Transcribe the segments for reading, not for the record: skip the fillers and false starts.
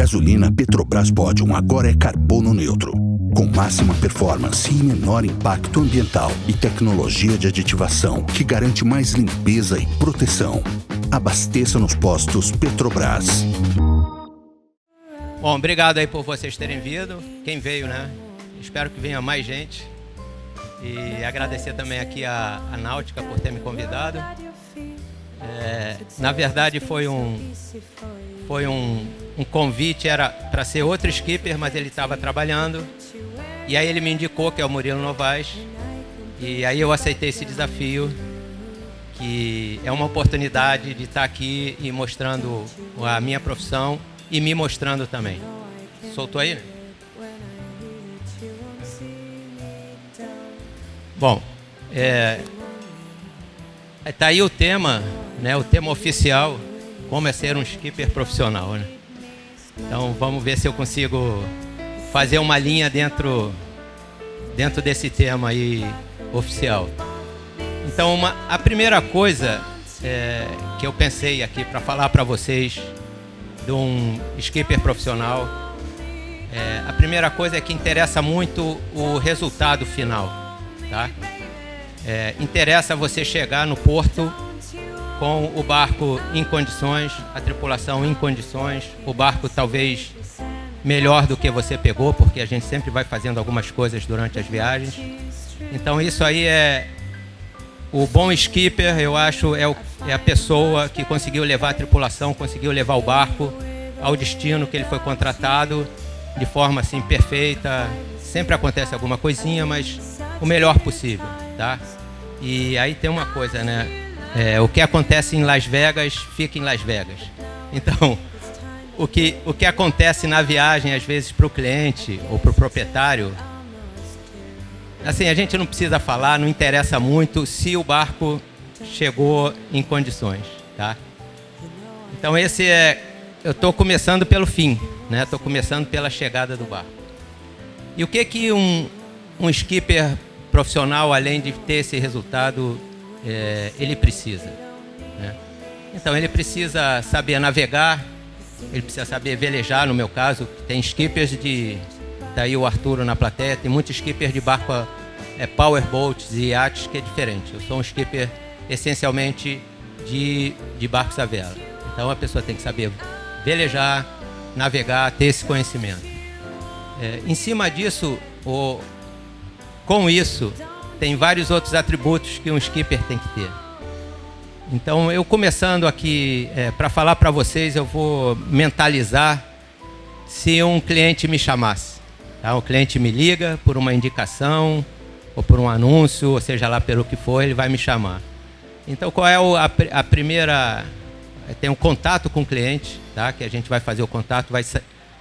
gasolina Petrobras Podium agora é carbono neutro, com máxima performance e menor impacto ambiental e tecnologia de aditivação que garante mais limpeza e proteção. Abasteça nos postos Petrobras. Bom, obrigado aí por vocês terem vindo. Quem veio, né? Espero que venha mais gente. E agradecer também aqui a Náutica por ter me convidado. Na verdade foi um convite, era para ser outro skipper, mas ele estava trabalhando. E aí ele me indicou, que é o Murilo Novaes. E aí eu aceitei esse desafio, que é uma oportunidade de estar aqui e mostrando a minha profissão e me mostrando também. Soltou aí, né? Bom, tá aí o tema, né? O tema oficial, como é ser um skipper profissional, né? Então vamos ver se eu consigo fazer uma linha dentro desse tema aí oficial. Então a primeira coisa que eu pensei aqui para falar para vocês de um skipper profissional, a primeira coisa é que interessa muito o resultado final. Tá? Interessa você chegar no porto com o barco em condições, a tripulação em condições, o barco talvez melhor do que você pegou, porque a gente sempre vai fazendo algumas coisas durante as viagens. Então isso aí o bom skipper, eu acho, é a pessoa que conseguiu levar a tripulação, conseguiu levar o barco ao destino que ele foi contratado de forma assim perfeita. Sempre acontece alguma coisinha, mas o melhor possível, tá? E aí tem uma coisa, né? O que acontece em Las Vegas, fica em Las Vegas. Então, o que acontece na viagem, às vezes, para o cliente ou para o proprietário, assim, a gente não precisa falar, não interessa muito se o barco chegou em condições, tá? Então, eu estou começando pelo fim, né? Estou começando pela chegada do barco. E o que um skipper profissional, além de ter esse resultado, ele precisa, né? Então ele precisa saber navegar, ele precisa saber velejar, no meu caso, tem skippers daí o Arturo na plateia, tem muitos skippers de barco, powerboats e iates, que é diferente. Eu sou um skipper essencialmente de barcos à vela. Então a pessoa tem que saber velejar, navegar, ter esse conhecimento. Em cima disso, com isso, tem vários outros atributos que um skipper tem que ter. Então, eu começando aqui, para falar para vocês, eu vou mentalizar se um cliente me chamasse. Tá? O cliente me liga por uma indicação, ou por um anúncio, ou seja lá pelo que for, ele vai me chamar. Então, qual é a primeira... Tem um contato com o cliente, tá? Que a gente vai fazer o contato, vai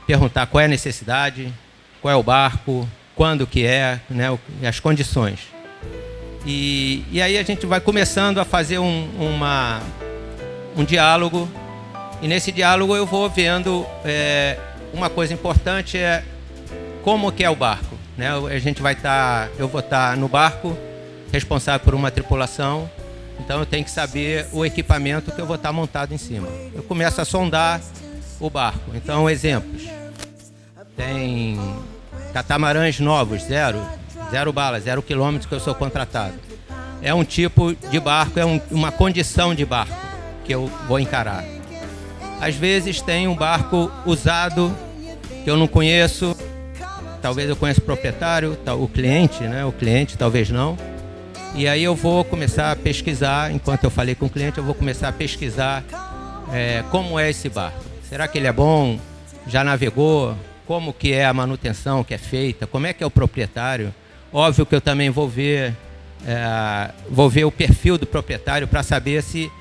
perguntar qual é a necessidade, qual é o barco, quando que é, né, as condições. E aí a gente vai começando a fazer um diálogo, e nesse diálogo eu vou vendo uma coisa importante, como que é o barco, né? Eu vou estar no barco, responsável por uma tripulação, então eu tenho que saber o equipamento que eu vou estar montado em cima. Eu começo a sondar o barco. Então, exemplos. Tem catamarãs novos, zero bala, 0 quilômetros que eu sou contratado. É um tipo de barco, uma condição de barco que eu vou encarar. Às vezes tem um barco usado que eu não conheço, talvez eu conheça o proprietário, o cliente, né? O cliente talvez não. E aí eu vou começar a pesquisar, enquanto eu falei com o cliente, eu vou começar a pesquisar como é esse barco. Será que ele é bom? Já navegou? Como que é a manutenção que é feita? Como é que é o proprietário? Óbvio que eu também vou ver o perfil do proprietário para saber se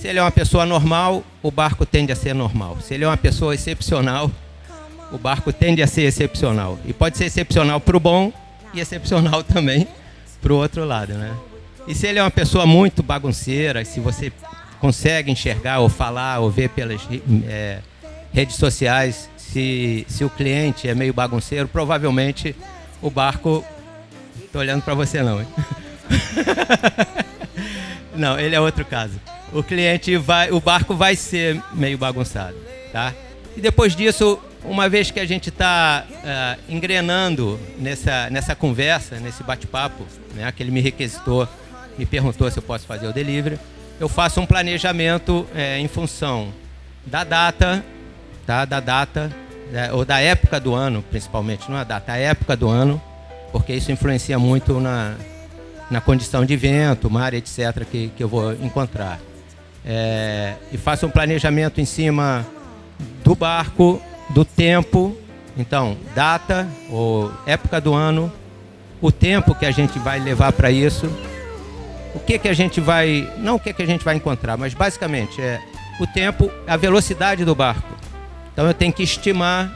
ele é uma pessoa normal, o barco tende a ser normal. Se ele é uma pessoa excepcional, o barco tende a ser excepcional. E pode ser excepcional para o bom e excepcional também para o outro lado, né? E se ele é uma pessoa muito bagunceira, se você consegue enxergar ou falar ou ver pelas redes sociais, se o cliente é meio bagunceiro, provavelmente o barco... Estou olhando para você não, hein? Não, ele é outro caso. O barco vai ser meio bagunçado, tá? E depois disso, uma vez que a gente está engrenando nessa conversa, nesse bate-papo, né, que ele me requisitou, me perguntou se eu posso fazer o delivery, eu faço um planejamento em função da data, tá, ou da época do ano, principalmente, não a data, a época do ano, porque isso influencia muito na condição de vento, mar, etc., que eu vou encontrar. E faço um planejamento em cima do barco, do tempo, então, data ou época do ano, o tempo que a gente vai levar para isso, o que a gente vai, não o que a gente vai encontrar, mas basicamente o tempo, a velocidade do barco. Então eu tenho que estimar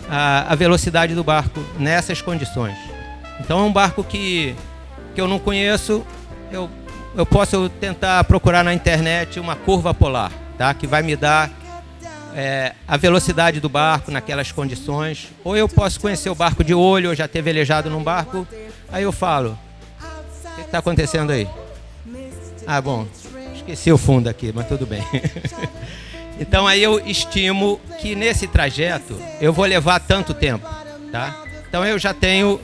a velocidade do barco nessas condições. Então é um barco que eu não conheço, eu posso tentar procurar na internet uma curva polar, tá? Que vai me dar a velocidade do barco naquelas condições. Ou eu posso conhecer o barco de olho, ou já ter velejado num barco, aí eu falo, o que está acontecendo aí? Ah, bom, esqueci o fundo aqui, mas tudo bem. Então aí eu estimo que nesse trajeto eu vou levar tanto tempo, tá? Então eu já tenho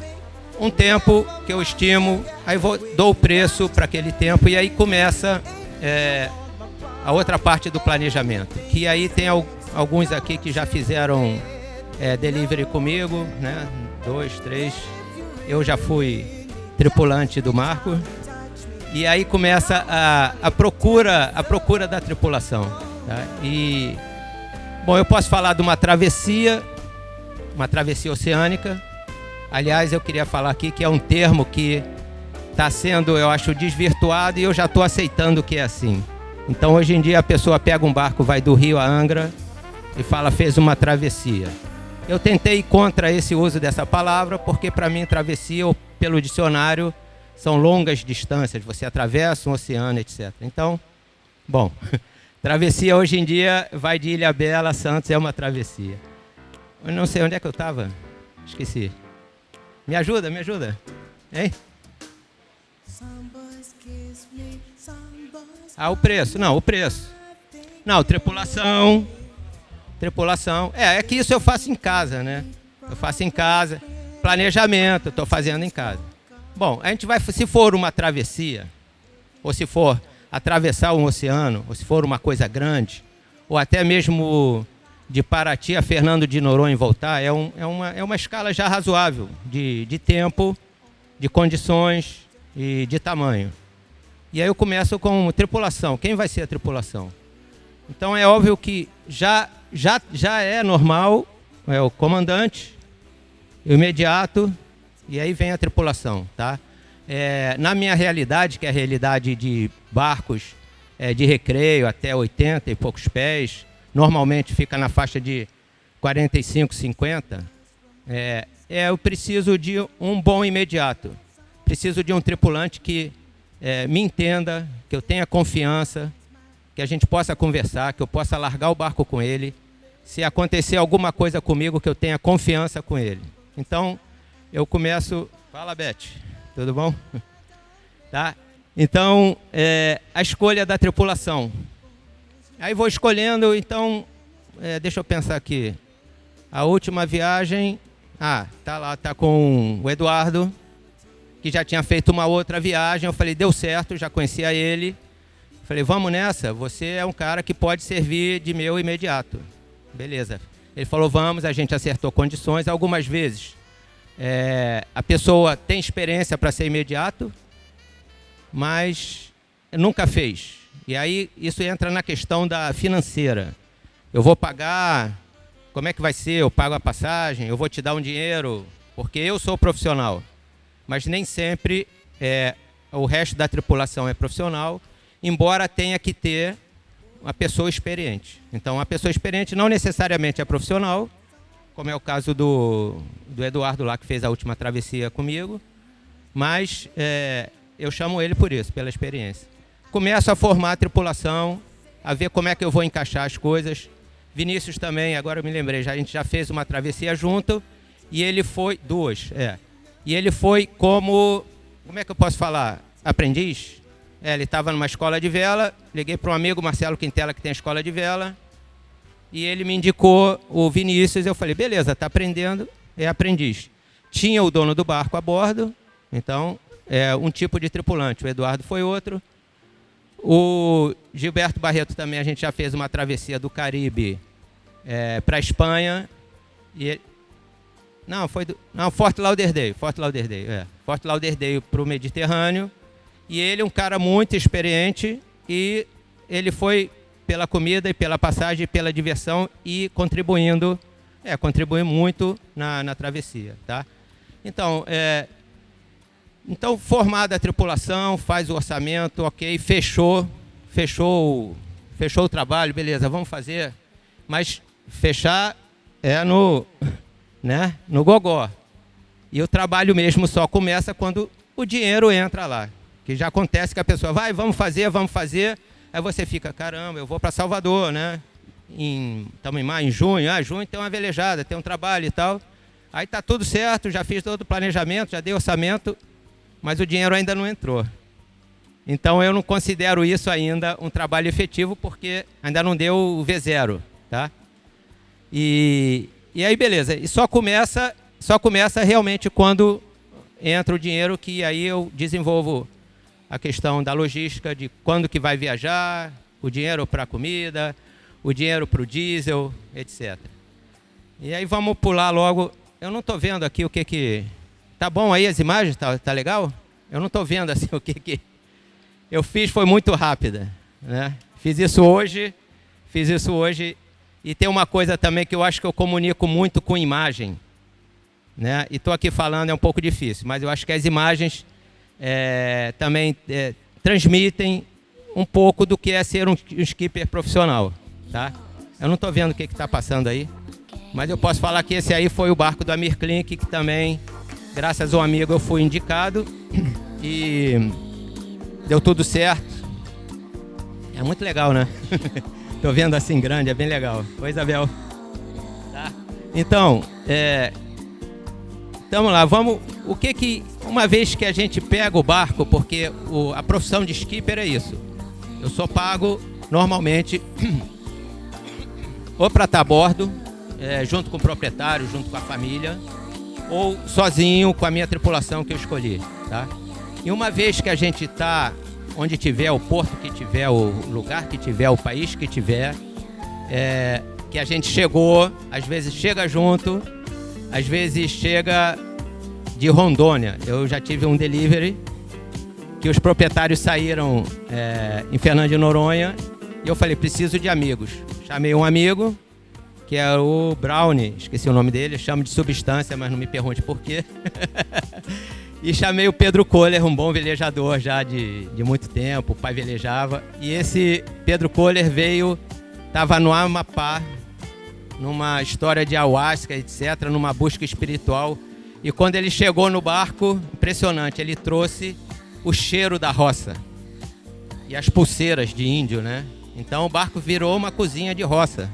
um tempo que eu estimo, aí dou o preço para aquele tempo e aí começa a outra parte do planejamento. Que aí tem alguns aqui que já fizeram delivery comigo, né? 2, 3. Eu já fui tripulante do Marco. E aí começa a procura da tripulação. Tá? E, bom, eu posso falar de uma travessia oceânica. Aliás, eu queria falar aqui que é um termo que está sendo, eu acho, desvirtuado e eu já estou aceitando que é assim. Então, hoje em dia, a pessoa pega um barco, vai do Rio a Angra e fala, fez uma travessia. Eu tentei ir contra esse uso dessa palavra, porque para mim, travessia, pelo dicionário, são longas distâncias, você atravessa um oceano, etc. Então, bom, travessia hoje em dia vai de Ilhabela a Santos, é uma travessia. Eu não sei onde é que eu estava, esqueci. Me ajuda, hein? O preço. Não, tripulação. É que isso eu faço em casa, né? Eu faço em casa, planejamento, estou fazendo em casa. Bom, a gente vai, se for uma travessia, ou se for atravessar um oceano, ou se for uma coisa grande, ou até mesmo de Paraty a Fernando de Noronha e voltar, é uma escala já razoável de tempo, de condições e de tamanho. E aí eu começo com tripulação. Quem vai ser a tripulação? Então é óbvio que já é normal, é o comandante, o imediato, e aí vem a tripulação, tá? Na minha realidade, que é a realidade de barcos de recreio até 80 e poucos pés, normalmente fica na faixa de 45, 50, eu preciso de um bom imediato. Preciso de um tripulante que me entenda, que eu tenha confiança, que a gente possa conversar, que eu possa largar o barco com ele. Se acontecer alguma coisa comigo, que eu tenha confiança com ele. Então, eu começo... Fala, Beth. Tudo bom? Tá? Então, a escolha da tripulação. Aí vou escolhendo, então... deixa eu pensar aqui. A última viagem... tá lá, tá com o Eduardo, que já tinha feito uma outra viagem. Eu falei, deu certo, já conhecia ele. Falei, vamos nessa, você é um cara que pode servir de meu imediato. Beleza. Ele falou, vamos, a gente acertou condições. Algumas vezes a pessoa tem experiência para ser imediato, mas nunca fez. E aí isso entra na questão da financeira. Eu vou pagar, como é que vai ser? Eu pago a passagem, eu vou te dar um dinheiro, porque eu sou profissional. Mas nem sempre o resto da tripulação é profissional, embora tenha que ter uma pessoa experiente. Então, a pessoa experiente não necessariamente é profissional, como é o caso do Eduardo lá, que fez a última travessia comigo, mas eu chamo ele por isso, pela experiência. Começo a formar a tripulação, a ver como é que eu vou encaixar as coisas. Vinícius também, agora eu me lembrei, a gente já fez uma travessia junto, e ele foi, e ele foi como é que eu posso falar? Aprendiz? Ele estava numa escola de vela, liguei para um amigo, Marcelo Quintela, que tem a escola de vela, e ele me indicou o Vinícius. Eu falei, beleza, está aprendendo, é aprendiz. Tinha o dono do barco a bordo, então é um tipo de tripulante. O Eduardo foi outro. O Gilberto Barreto também, a gente já fez uma travessia do Caribe para a Espanha. Fort Lauderdale. Fort Lauderdale para o Mediterrâneo. E ele é um cara muito experiente e ele foi pela comida e pela passagem, pela diversão e contribui muito na travessia, tá? Então, formada a tripulação, faz o orçamento, ok, fechou o trabalho, beleza, vamos fazer, mas fechar no gogó. E o trabalho mesmo só começa quando o dinheiro entra lá. Que já acontece que a pessoa vai, vamos fazer, aí você fica, caramba, eu vou para Salvador, né? Estamos em maio, em junho, junho tem uma velejada, tem um trabalho e tal. Aí tá tudo certo, já fiz todo o planejamento, já dei orçamento, mas o dinheiro ainda não entrou. Então eu não considero isso ainda um trabalho efetivo, porque ainda não deu o V0, tá? E aí beleza, e só começa realmente quando entra o dinheiro, que aí eu desenvolvo a questão da logística, de quando que vai viajar, o dinheiro para a comida, o dinheiro para o diesel, etc. E aí vamos pular logo. Eu não estou vendo aqui o que... Tá bom aí as imagens? Tá legal? Eu não estou vendo assim o que... Eu fiz, foi muito rápida, né? Fiz isso hoje. E tem uma coisa também que eu acho que eu comunico muito com imagem, né? E estou aqui falando, é um pouco difícil, mas eu acho que as imagens também transmitem um pouco do que é ser um skipper profissional, tá? Eu não estou vendo o que está passando aí, mas eu posso falar que esse aí foi o barco do Amir Klink, que também, graças ao amigo, eu fui indicado e deu tudo certo. É muito legal, né? Estou vendo assim grande, é bem legal. Oi, Isabel. Tá? Então, vamos lá, uma vez que a gente pega o barco, porque a profissão de skipper é isso. Eu sou pago normalmente ou para estar a bordo, junto com o proprietário, junto com a família, ou sozinho com a minha tripulação que eu escolhi, tá? E uma vez que a gente está onde tiver, o porto que tiver, o lugar que tiver, o país que tiver, que a gente chegou, às vezes chega junto, às vezes chega de Rondônia. Eu já tive um delivery que os proprietários saíram em Fernando de Noronha e eu falei, preciso de amigos. Chamei um amigo, que é o Brownie, esqueci o nome dele, chamo de Substância, mas não me pergunte por quê. E chamei o Pedro Kohler, um bom velejador já de muito tempo, o pai velejava. E esse Pedro Kohler estava no Amapá, numa história de ayahuasca, etc., numa busca espiritual. E quando ele chegou no barco, impressionante, ele trouxe o cheiro da roça e as pulseiras de índio, né? Então o barco virou uma cozinha de roça.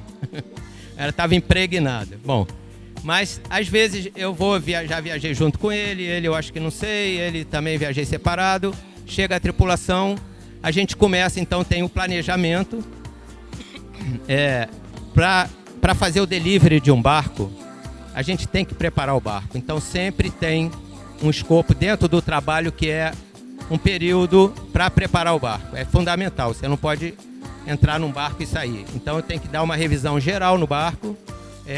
Ela estava impregnada. Bom, mas às vezes eu já viajei junto com ele eu acho que não sei, ele também viajei separado. Chega a tripulação, a gente começa, então tem o planejamento. Para fazer o delivery de um barco, a gente tem que preparar o barco. Então sempre tem um escopo dentro do trabalho que é um período para preparar o barco. É fundamental, você não pode entrar num barco e sair. Então eu tenho que dar uma revisão geral no barco,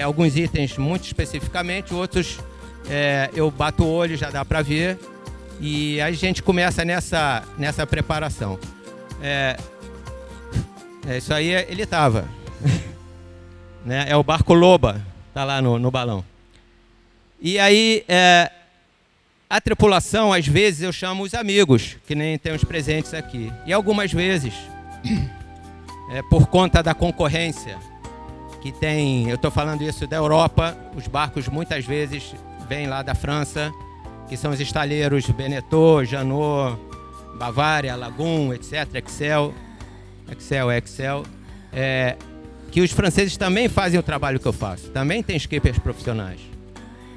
alguns itens muito especificamente, outros eu bato o olho, já dá para ver. E a gente começa nessa preparação. Isso aí ele estava. Né? É o barco Loba, está lá no balão. E aí, a tripulação, às vezes, eu chamo os amigos, que nem tem os presentes aqui. E algumas vezes, por conta da concorrência, que tem, eu estou falando isso da Europa, os barcos muitas vezes vêm lá da França, que são os estaleiros Beneteau, Jeannot, Bavária, Lagoon, etc., Excel, que os franceses também fazem o trabalho que eu faço. Também tem skippers profissionais.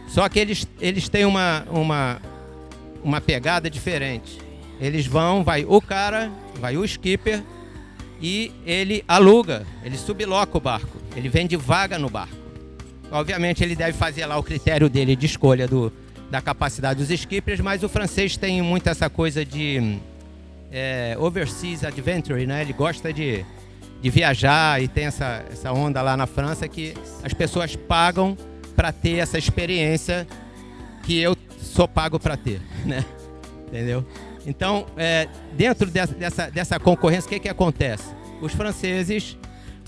Só que eles têm uma pegada diferente. Eles vai o skipper, e ele aluga, ele subloca o barco. Ele vende vaga no barco. Obviamente ele deve fazer lá o critério dele de escolha da capacidade dos skippers, mas o francês tem muito essa coisa de overseas adventure, né? Ele gosta de viajar e tem essa onda lá na França que as pessoas pagam para ter essa experiência que eu sou pago para ter, né? Entendeu? Então, dentro dessa concorrência, o que acontece? Os franceses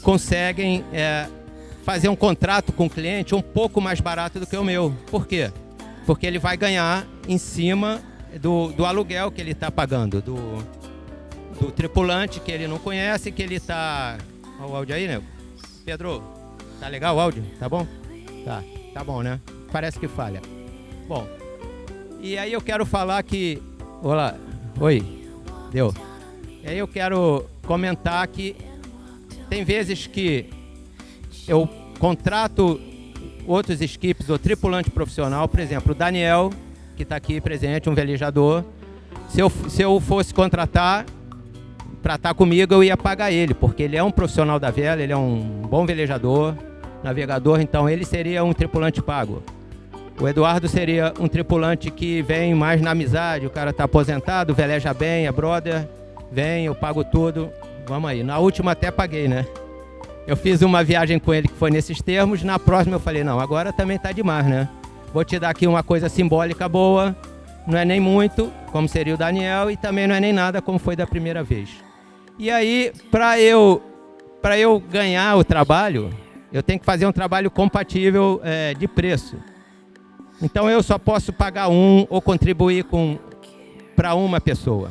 conseguem fazer um contrato com o cliente um pouco mais barato do que o meu. Por quê? Porque ele vai ganhar em cima do aluguel que ele está pagando, do tripulante que ele não conhece, que ele está... Olha o áudio aí, né? Pedro, tá legal o áudio? Tá bom? Tá bom, né? Parece que falha. Bom, e aí eu quero falar que... Olá, oi, deu. E aí eu quero comentar que tem vezes que eu contrato outros skips ou tripulante profissional, por exemplo, o Daniel, que está aqui presente, um velejador. Se eu fosse contratar para estar comigo, eu ia pagar ele, porque ele é um profissional da vela, ele é um bom velejador, navegador, então ele seria um tripulante pago. O Eduardo seria um tripulante que vem mais na amizade, o cara está aposentado, veleja bem, é brother, vem, eu pago tudo, vamos aí. Na última até paguei, né? Eu fiz uma viagem com ele que foi nesses termos, na próxima eu falei, não, agora também tá demais, né? Vou te dar aqui uma coisa simbólica boa, não é nem muito, como seria o Daniel, e também não é nem nada, como foi da primeira vez. E aí, para eu ganhar o trabalho, eu tenho que fazer um trabalho compatível de preço. Então eu só posso pagar ou contribuir para uma pessoa.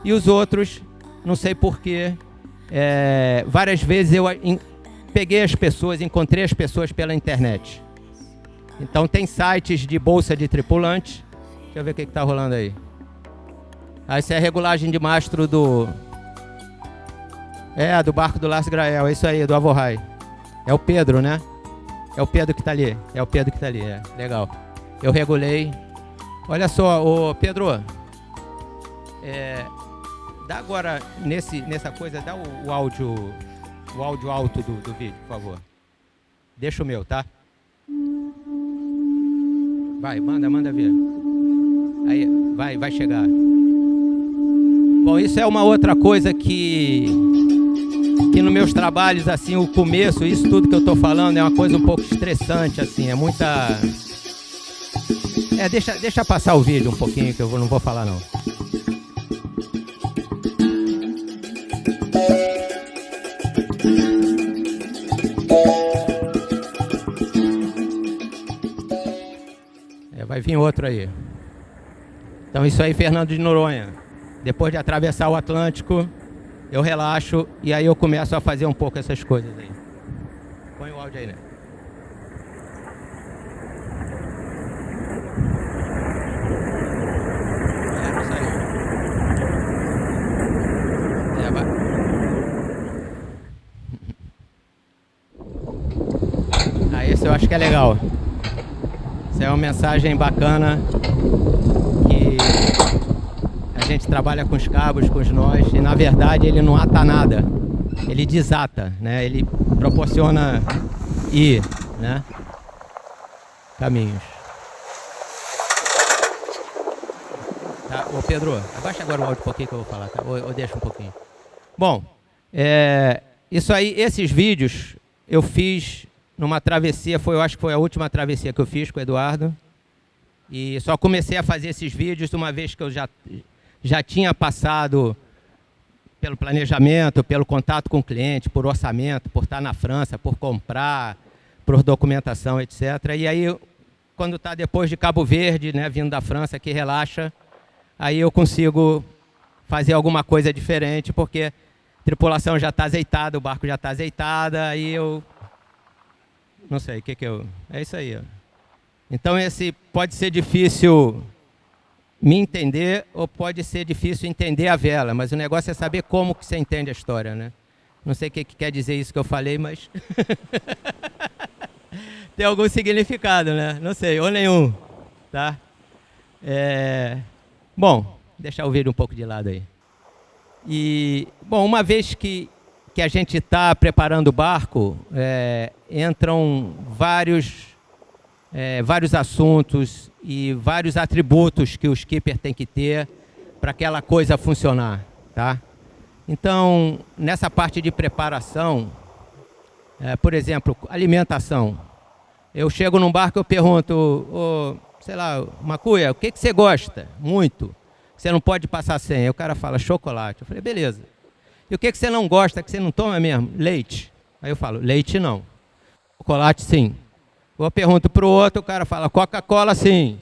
E os outros, não sei porquê, várias vezes eu peguei as pessoas, encontrei as pessoas pela internet. Então tem sites de bolsa de tripulantes. Deixa eu ver o que está rolando aí. Isso é a regulagem de mastro do barco do Lars Grael, é isso aí, do Avorrai. É o Pedro, né? É o Pedro que está ali. Legal. Eu regulei. Olha só, ô Pedro. Dá agora, nessa coisa, dá o áudio alto do vídeo, por favor. Deixa o meu, tá? Vai, manda ver. Aí, vai chegar. Bom, isso é uma outra coisa que nos meus trabalhos, assim, o começo, isso tudo que eu tô falando é uma coisa um pouco estressante, assim, é muita... deixa passar o vídeo um pouquinho, que eu não vou falar, não. Vai vir outro aí. Então isso aí, Fernando de Noronha. Depois de atravessar o Atlântico, eu relaxo e aí eu começo a fazer um pouco essas coisas aí. Põe o áudio aí, né? Não saiu. Vai. Esse eu acho que é legal. Essa é uma mensagem bacana que a gente trabalha com os cabos, com os nós, e na verdade ele não ata nada, ele desata, né? Ele proporciona né? Caminhos. Tá? Ô Pedro, abaixa agora o áudio um pouquinho que eu vou falar, tá? Ou deixa um pouquinho. Bom, isso aí, esses vídeos eu fiz numa travessia, eu acho que foi a última travessia que eu fiz com o Eduardo. E só comecei a fazer esses vídeos uma vez que eu já tinha passado pelo planejamento, pelo contato com o cliente, por orçamento, por estar na França, por comprar, por documentação, etc. E aí, quando está depois de Cabo Verde, né, vindo da França, que relaxa, aí eu consigo fazer alguma coisa diferente, porque a tripulação já está azeitada, o barco já está azeitado, aí eu... Não sei, é isso aí, ó. Então esse pode ser difícil me entender ou pode ser difícil entender a vela, mas o negócio é saber como que você entende a história, né? Não sei o que quer dizer isso que eu falei, mas tem algum significado, né? Não sei, ou nenhum, tá? Bom, deixar o vídeo um pouco de lado aí. E, bom, uma vez que que a gente está preparando o barco, entram vários assuntos e vários atributos que o skipper tem que ter para aquela coisa funcionar, tá? Então, nessa parte de preparação, por exemplo, alimentação. Eu chego num barco e eu pergunto, sei lá, Macuia, o que você gosta? Muito. Você não pode passar sem. Aí o cara fala, chocolate. Eu falei, beleza. E o que você não gosta, que você não toma mesmo? Leite. Aí eu falo, leite não. Chocolate sim. Eu pergunto para o outro, o cara fala, Coca-Cola sim.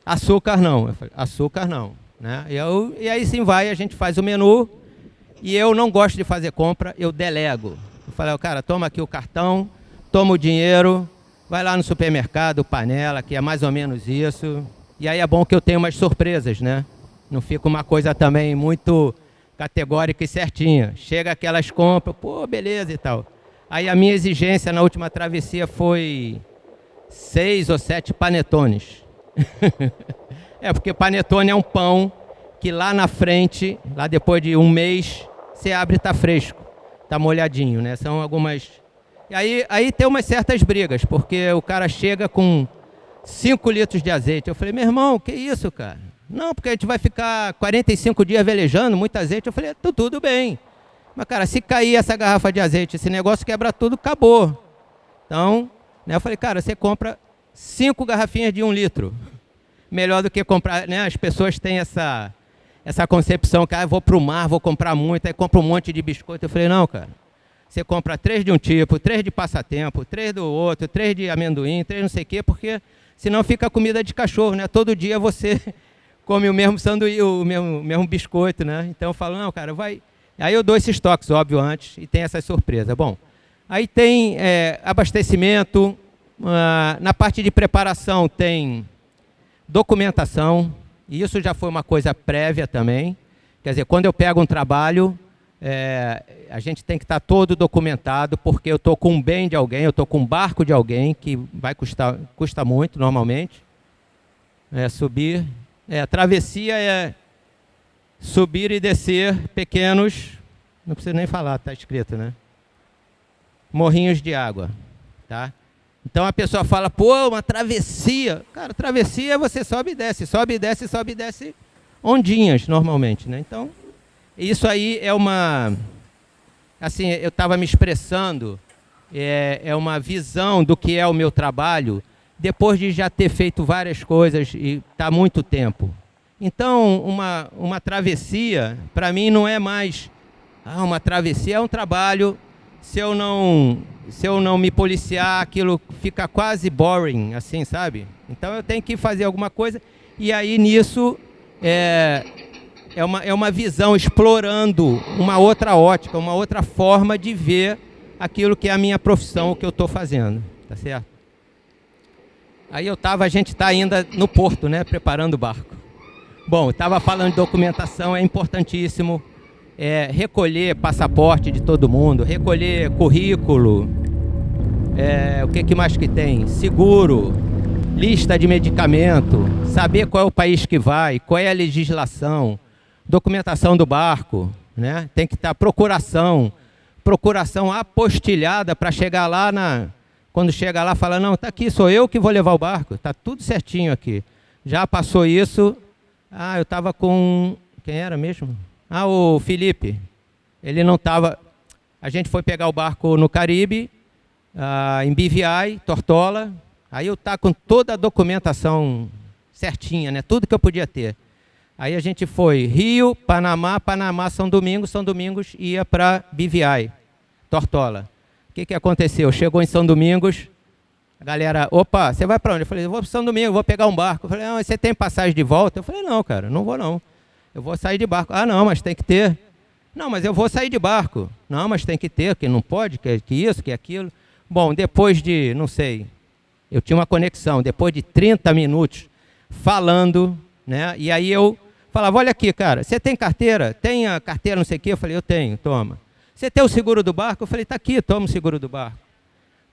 Açúcar não. Eu falo, açúcar não. Né? E aí sim vai, a gente faz o menu. E eu não gosto de fazer compra, eu delego. Eu falo, cara, toma aqui o cartão, toma o dinheiro, vai lá no supermercado, panela, que é mais ou menos isso. E aí é bom que eu tenho umas surpresas, né? Não fica uma coisa também muito categórica e certinha. Chega aquelas compras, pô, beleza e tal. Aí a minha exigência na última travessia foi 6 ou 7 panetones. Porque panetone é um pão que lá na frente, lá depois de um mês, você abre e está fresco, está molhadinho, né? São algumas... E aí tem umas certas brigas, porque o cara chega com 5 litros de azeite. Eu falei, meu irmão, que isso, cara? Não, porque a gente vai ficar 45 dias velejando, muito azeite. Eu falei, tudo bem. Mas, cara, se cair essa garrafa de azeite, esse negócio quebra tudo, acabou. Então, né, eu falei, cara, você compra 5 garrafinhas de 1 litro. Melhor do que comprar, né? As pessoas têm essa concepção que, eu vou para o mar, vou comprar muito, aí compro um monte de biscoito. Eu falei, não, cara. Você compra 3 de um tipo, 3 de passatempo, 3 do outro, 3 de amendoim, 3 não sei o quê, porque senão fica comida de cachorro, né? Todo dia você come o mesmo sanduíche, o mesmo biscoito, né? Então eu falo, não, cara, vai... Aí eu dou esses toques, óbvio, antes, e tem essas surpresas. Bom, aí tem abastecimento, na parte de preparação tem documentação, e isso já foi uma coisa prévia também. Quer dizer, quando eu pego um trabalho... a gente tem que estar todo documentado, porque eu estou com um bem de alguém, eu estou com um barco de alguém, que custa muito normalmente. Subir. Travessia é subir e descer pequenos, não precisa nem falar, está escrito, né? Morrinhos de água. Tá? Então a pessoa fala, pô, uma travessia. Cara, travessia você sobe e desce, sobe e desce, sobe e desce ondinhas normalmente, né? Então... Isso aí é uma, assim, eu estava me expressando, é uma visão do que é o meu trabalho, depois de já ter feito várias coisas e está há muito tempo. Então, uma travessia, para mim, não é mais, uma travessia é um trabalho, se eu não me policiar, aquilo fica quase boring, assim, sabe? Então, eu tenho que fazer alguma coisa, e aí, nisso, é uma visão explorando uma outra ótica, uma outra forma de ver aquilo que é a minha profissão, o que eu estou fazendo, tá certo? Aí a gente está ainda no porto, né, preparando o barco. Bom, estava falando de documentação, é importantíssimo recolher passaporte de todo mundo, recolher currículo, o que mais que tem? Seguro, lista de medicamento, saber qual é o país que vai, qual é a legislação, documentação do barco, né? Tem que estar procuração apostilhada para chegar lá quando chega lá fala, não, tá aqui, sou eu que vou levar o barco, tá tudo certinho aqui. Já passou isso, eu estava com, quem era mesmo? O Felipe, ele não estava, a gente foi pegar o barco no Caribe, em BVI, Tortola, aí eu estava com toda a documentação certinha, né? Tudo que eu podia ter. Aí a gente foi Rio, Panamá, São Domingos ia para BVI, Tortola. O que aconteceu? Chegou em São Domingos, a galera, opa, você vai para onde? Eu falei, eu vou para São Domingos, vou pegar um barco. Eu falei, não, você tem passagem de volta? Eu falei, não, cara, não vou não. Eu vou sair de barco. Não, mas tem que ter. Não, mas eu vou sair de barco. Não, mas tem que ter, que não pode, que isso, que aquilo. Bom, depois de, não sei, eu tinha uma conexão, depois de 30 minutos falando, né? E aí eu falava, olha aqui, cara, você tem carteira? Tem a carteira, não sei o quê? Eu falei, eu tenho, toma. Você tem o seguro do barco? Eu falei, está aqui, toma o seguro do barco.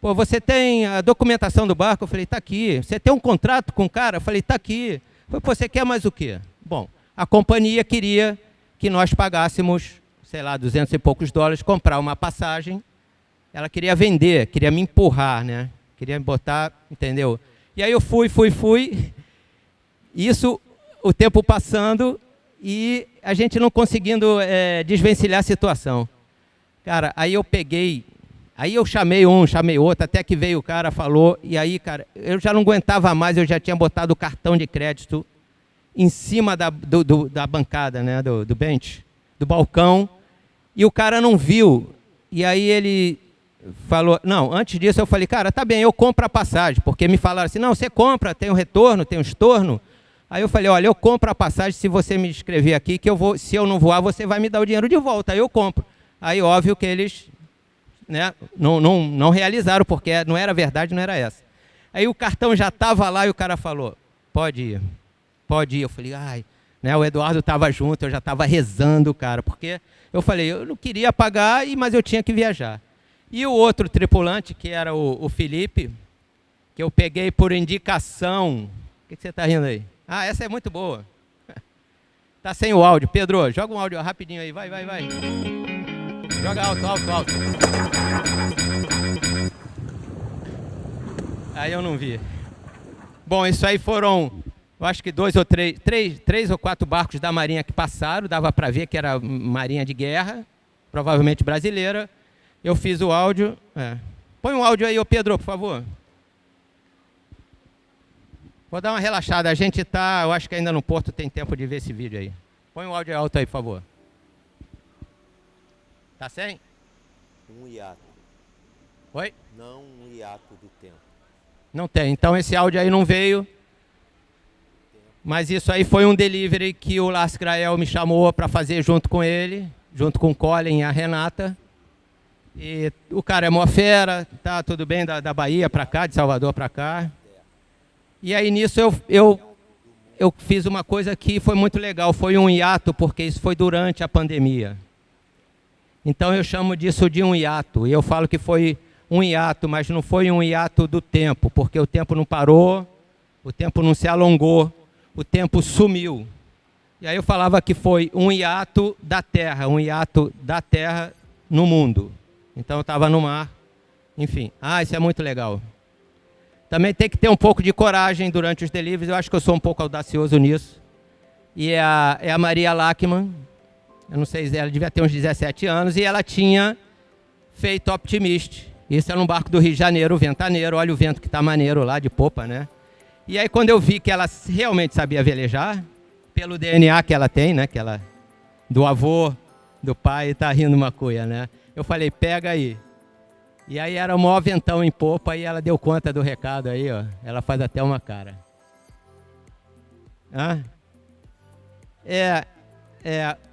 Pô, você tem a documentação do barco? Eu falei, está aqui. Você tem um contrato com o cara? Eu falei, está aqui. Eu falei, pô, você quer mais o quê? Bom, a companhia queria que nós pagássemos sei lá, 200 e poucos dólares, comprar uma passagem. Ela queria vender, queria me empurrar, né? Queria me botar, entendeu? E aí eu fui. Isso, o tempo passando e a gente não conseguindo desvencilhar a situação. Cara, aí eu peguei, aí eu chamei um, chamei outro, até que veio o cara, falou, e aí, cara, eu já não aguentava mais, eu já tinha botado o cartão de crédito em cima da bancada, né, do bench, do balcão, e o cara não viu. E aí ele falou, não, antes disso eu falei, cara, tá bem, eu compro a passagem, porque me falaram assim, não, você compra, tem o retorno, tem o estorno. Aí eu falei, olha, eu compro a passagem se você me escrever aqui, que eu vou, se eu não voar, você vai me dar o dinheiro de volta, aí eu compro. Aí óbvio que eles, né, não realizaram, porque não era verdade, não era essa. Aí o cartão já estava lá e o cara falou, pode ir. Eu falei, ai, né, o Eduardo estava junto, eu já estava rezando, cara, porque eu falei, eu não queria pagar, mas eu tinha que viajar. E o outro tripulante, que era o Felipe, que eu peguei por indicação. O que você está rindo aí? Ah, essa é muito boa. Tá sem o áudio. Pedro, joga um áudio rapidinho aí, vai. Joga alto. Aí eu não vi. Bom, isso aí foram, eu acho que três ou quatro barcos da Marinha que passaram, dava para ver que era Marinha de guerra, provavelmente brasileira. Eu fiz o áudio. Põe um áudio aí, ô Pedro, por favor. Vou dar uma relaxada. A gente tá, eu acho que ainda no porto tem tempo de ver esse vídeo aí. Põe um áudio alto aí, por favor. Tá sem? Um hiato. Oi? Não um hiato do tempo. Não tem. Então esse áudio aí não veio. Mas isso aí foi um delivery que o Lars Grael me chamou para fazer junto com ele, junto com o Colin e a Renata. E o cara é mó fera, tá tudo bem, da Bahia para cá, de Salvador para cá. E aí nisso eu fiz uma coisa que foi muito legal, foi um hiato, porque isso foi durante a pandemia. Então eu chamo disso de um hiato, e eu falo que foi um hiato, mas não foi um hiato do tempo, porque o tempo não parou, o tempo não se alongou, o tempo sumiu. E aí eu falava que foi um hiato da terra no mundo. Então eu estava no mar, enfim. Isso é muito legal. Também tem que ter um pouco de coragem durante os deliveries, eu acho que eu sou um pouco audacioso nisso. E é a Maria Lachman, eu não sei, ela devia ter uns 17 anos, e ela tinha feito Optimist. Isso era um barco do Rio de Janeiro, ventaneiro, olha o vento que tá maneiro lá, de popa, né? E aí quando eu vi que ela realmente sabia velejar, pelo DNA que ela tem, né? Que ela, do avô, do pai, tá rindo uma cuia, né? Eu falei, pega aí. E aí era o maior ventão em popa e ela deu conta do recado aí, ó. Ela faz até uma cara.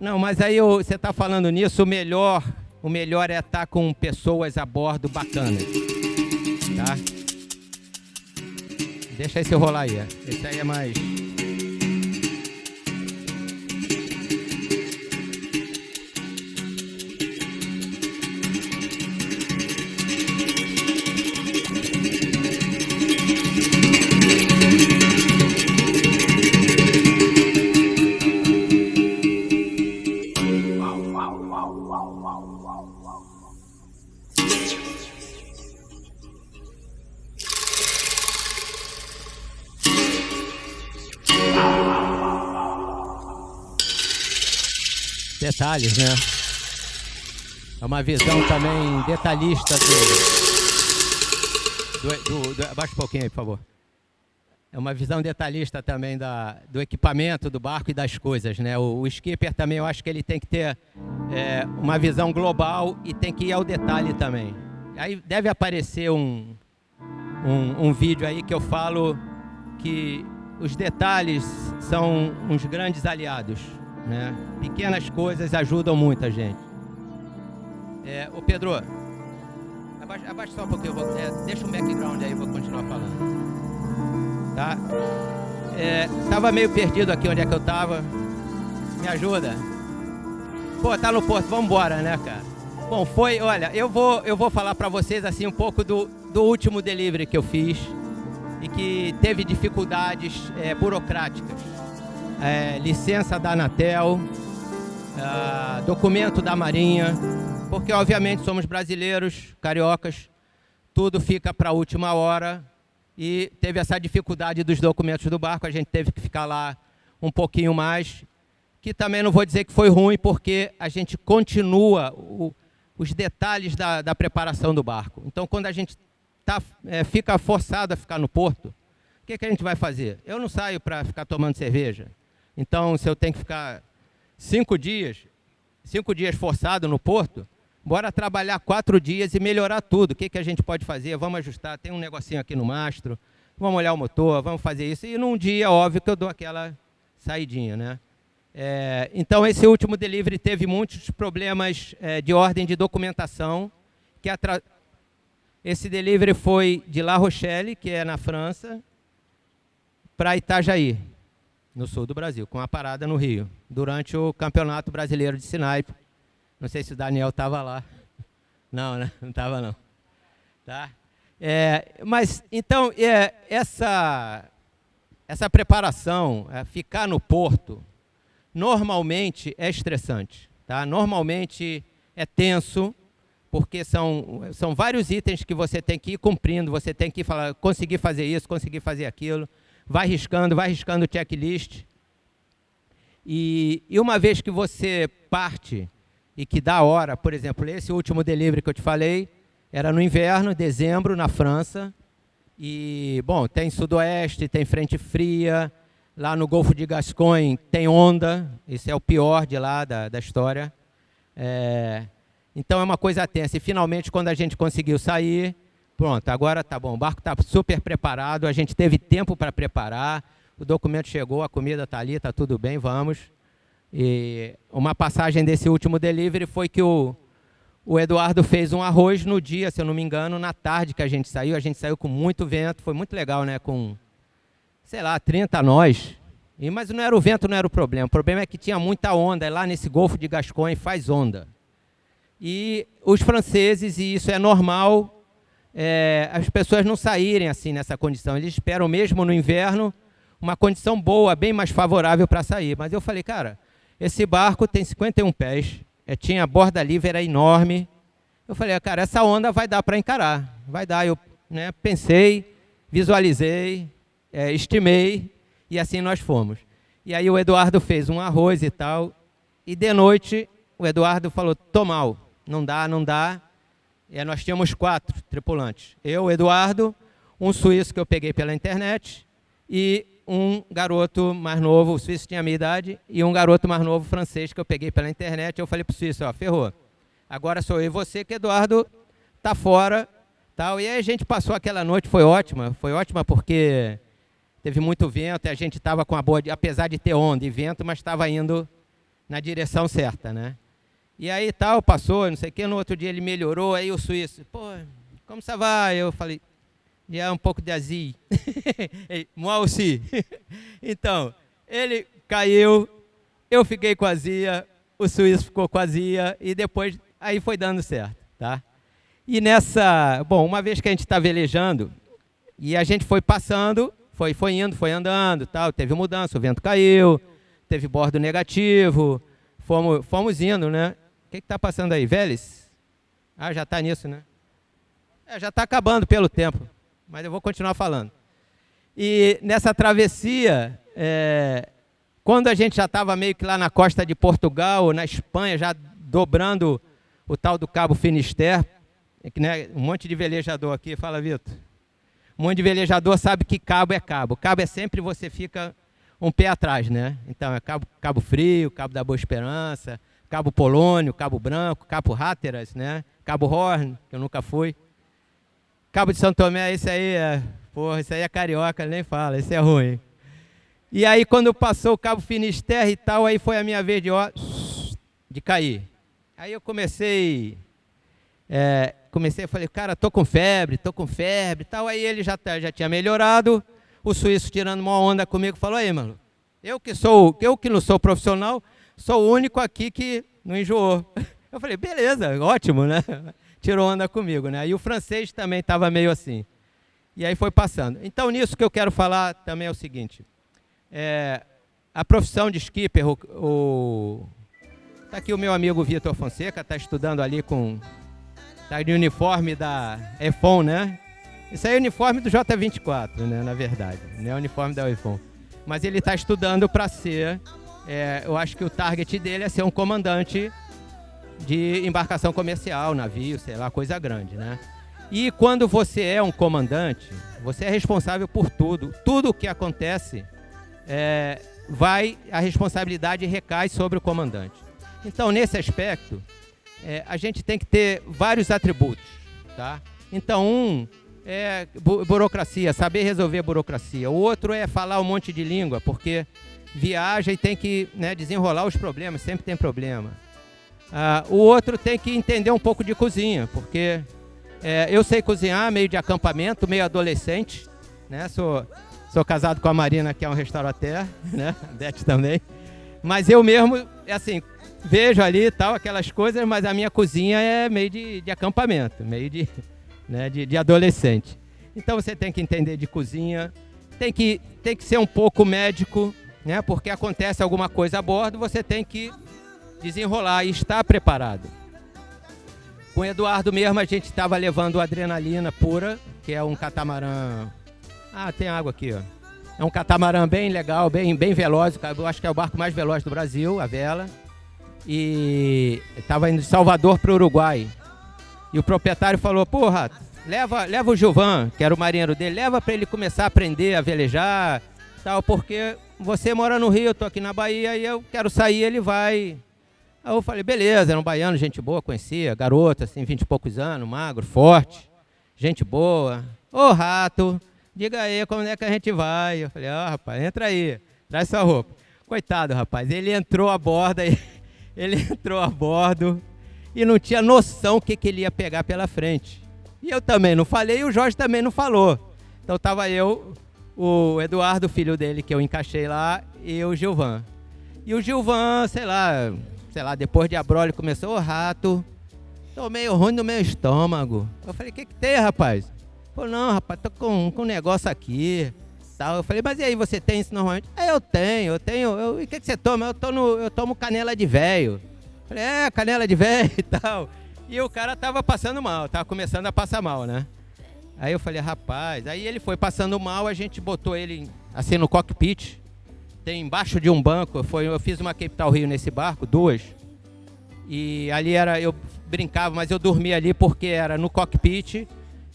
Não, mas aí você tá falando nisso, o melhor é estar com pessoas a bordo bacanas. Tá? Deixa esse rolar aí, ó. Esse aí é mais... detalhes, né? É uma visão também detalhista abaixa um pouquinho aí, por favor. É uma visão detalhista também do equipamento do barco e das coisas, né? O skipper também, eu acho que ele tem que ter uma visão global e tem que ir ao detalhe também. Aí deve aparecer um vídeo aí que eu falo que os detalhes são uns grandes aliados, né? Pequenas coisas ajudam muita gente. Ô Pedro, abaixa só um pouquinho, deixa o background aí, eu vou continuar falando. Tá? Tava meio perdido aqui onde é que eu tava. Me ajuda? Pô, tá no porto, vamos embora, né, cara? Bom, olha, eu vou falar pra vocês assim um pouco do último delivery que eu fiz e que teve dificuldades burocráticas. Licença da Anatel, documento da Marinha, porque obviamente somos brasileiros, cariocas, tudo fica para a última hora e teve essa dificuldade dos documentos do barco, a gente teve que ficar lá um pouquinho mais, que também não vou dizer que foi ruim, porque a gente continua os detalhes da preparação do barco. Então, quando a gente fica forçado a ficar no porto, o que a gente vai fazer? Eu não saio para ficar tomando cerveja. Então, se eu tenho que ficar 5 dias forçado no porto, bora trabalhar 4 dias e melhorar tudo. O que a gente pode fazer? Vamos ajustar, tem um negocinho aqui no mastro, vamos olhar o motor, vamos fazer isso. E num dia, óbvio, que eu dou aquela saidinha, né? Então, esse último delivery teve muitos problemas de ordem de documentação. Esse delivery foi de La Rochelle, que é na França, para Itajaí, no sul do Brasil, com a parada no Rio, durante o Campeonato Brasileiro de Snipe. Não sei se o Daniel estava lá. Não, né? Não estava, não. Tá? Mas, então, essa preparação, ficar no porto, normalmente é estressante. Tá? Normalmente é tenso, porque são vários itens que você tem que ir cumprindo, você tem que conseguir fazer isso, conseguir fazer aquilo, vai riscando o checklist. E uma vez que você parte e que dá hora, por exemplo, esse último delivery que eu te falei, era no inverno, dezembro, na França. E, bom, tem sudoeste, tem frente fria, lá no Golfo de Gascogne tem onda, esse é o pior de lá da história. Então é uma coisa tensa. E finalmente, quando a gente conseguiu sair, pronto, agora tá bom, o barco está super preparado, a gente teve tempo para preparar, o documento chegou, a comida está ali, está tudo bem, vamos. E uma passagem desse último delivery foi que o Eduardo fez um arroz no dia, se eu não me engano, na tarde que a gente saiu com muito vento, foi muito legal, né, com, sei lá, 30 nós. Mas não era o vento, não era o problema é que tinha muita onda, lá nesse Golfo de Gascogne faz onda. E os franceses, e isso é normal, as pessoas não saírem assim nessa condição, eles esperam mesmo no inverno uma condição boa, bem mais favorável para sair. Mas eu falei, cara, esse barco tem 51 pés, tinha a borda livre, era enorme. Eu falei, cara, essa onda vai dar para encarar, vai dar. Eu pensei, visualizei, estimei, e assim nós fomos. E aí o Eduardo fez um arroz e tal, e de noite o Eduardo falou, tô mal, não dá. E nós tínhamos 4 tripulantes. Eu, o Eduardo, um suíço que eu peguei pela internet, e um garoto mais novo, o suíço tinha a minha idade, e um garoto mais novo francês que eu peguei pela internet. Eu falei para o suíço, ferrou, agora sou eu e você, que Eduardo está fora. Tal. E aí a gente passou aquela noite, foi ótima porque teve muito vento, e a gente estava com a boa, apesar de ter onda e vento, mas estava indo na direção certa, né? E aí tal, passou, não sei o que, no outro dia ele melhorou, aí o suíço, pô, como você vai? Eu falei, já um pouco de azia. Moi aussi. Então, ele caiu, eu fiquei com azia, o suíço ficou com azia, e depois aí foi dando certo, tá? E uma vez que a gente está velejando, e a gente foi passando, foi indo, foi andando, tal, teve mudança, o vento caiu, teve bordo negativo, fomos indo, né? O que está passando aí, Vélez? Já está nisso, né? Já está acabando pelo tempo, mas eu vou continuar falando. E nessa travessia, quando a gente já estava meio que lá na costa de Portugal, na Espanha, já dobrando o tal do Cabo Finisterre, né, um monte de velejador aqui, fala, Vitor. Um monte de velejador sabe que cabo é cabo. Cabo é sempre você fica um pé atrás, né? Então é Cabo Frio, Cabo da Boa Esperança, Cabo Polônio, Cabo Branco, Cabo Hatteras, né? Cabo Horn, que eu nunca fui. Cabo de São Tomé, esse aí esse aí é carioca, nem fala, esse é ruim. E aí quando passou o Cabo Finisterre e tal, aí foi a minha vez de cair. Aí eu comecei, falei, cara, tô com febre e tal. Aí ele já tinha melhorado, o suíço tirando uma onda comigo, falou, aí, mano, eu que não sou profissional, sou o único aqui que não enjoou. Eu falei, beleza, ótimo, né? Tirou onda comigo, né? E o francês também estava meio assim. E aí foi passando. Então, nisso que eu quero falar também é o seguinte. A profissão de skipper, Tá aqui o meu amigo Vitor Fonseca, tá estudando ali tá de uniforme da EFON, né? Isso aí é o uniforme do J24, né, na verdade, não é o uniforme da EFON. Mas ele está estudando para ser, eu acho que o target dele é ser um comandante de embarcação comercial, navio, sei lá, coisa grande, né? E quando você é um comandante, você é responsável por tudo. Tudo o que acontece, a responsabilidade recai sobre o comandante. Então, nesse aspecto, a gente tem que ter vários atributos, tá? Então, é burocracia, saber resolver burocracia. O outro é falar um monte de língua, porque viaja e tem que, né, desenrolar os problemas, sempre tem problema. O outro tem que entender um pouco de cozinha, porque eu sei cozinhar meio de acampamento, meio adolescente, né? Sou casado com a Marina, que é um restaurateur, né? A Beth também. Mas eu mesmo, assim, vejo ali e tal, aquelas coisas, mas a minha cozinha é meio de acampamento, meio de adolescente. Então você tem que entender de cozinha, tem que ser um pouco médico, né? Porque acontece alguma coisa a bordo, você tem que desenrolar e estar preparado. Com o Eduardo mesmo, a gente estava levando Adrenalina Pura, que é um catamarã... tem água aqui, ó. É um catamarã bem legal, bem veloz, eu acho que é o barco mais veloz do Brasil, a vela. E estava indo de Salvador para o Uruguai. E o proprietário falou, pô, Rato, leva o Gilvan, que era o marinheiro dele, leva para ele começar a aprender a velejar, tal, porque você mora no Rio, eu tô aqui na Bahia e eu quero sair, ele vai. Aí eu falei, beleza, era um baiano, gente boa, conhecia, garoto, assim, 20 e poucos anos, magro, forte, gente boa. Ô, Rato, diga aí como é que a gente vai. Eu falei, rapaz, entra aí, traz sua roupa. Coitado, rapaz, ele entrou a bordo e não tinha noção o que ele ia pegar pela frente. E eu também não falei e o Jorge também não falou. Então tava eu, o Eduardo, filho dele, que eu encaixei lá, e o Gilvan. E o Gilvan, sei lá, depois de abrolho começou, Rato, tô meio ruim no meu estômago. Eu falei, o que tem, rapaz? Ele falou, não, rapaz, tô com um negócio aqui. Tal. Eu falei, mas e aí, você tem isso normalmente? Eu tenho. E o que você toma? Eu tomo canela de velho. Falei, canela de velho e tal. E o cara tava passando mal, tava começando a passar mal, né? Aí eu falei, rapaz, aí ele foi passando mal, a gente botou ele assim no cockpit. Tem embaixo de um banco, eu fiz uma Capital Rio nesse barco, 2. E ali eu brincava, mas eu dormia ali porque era no cockpit,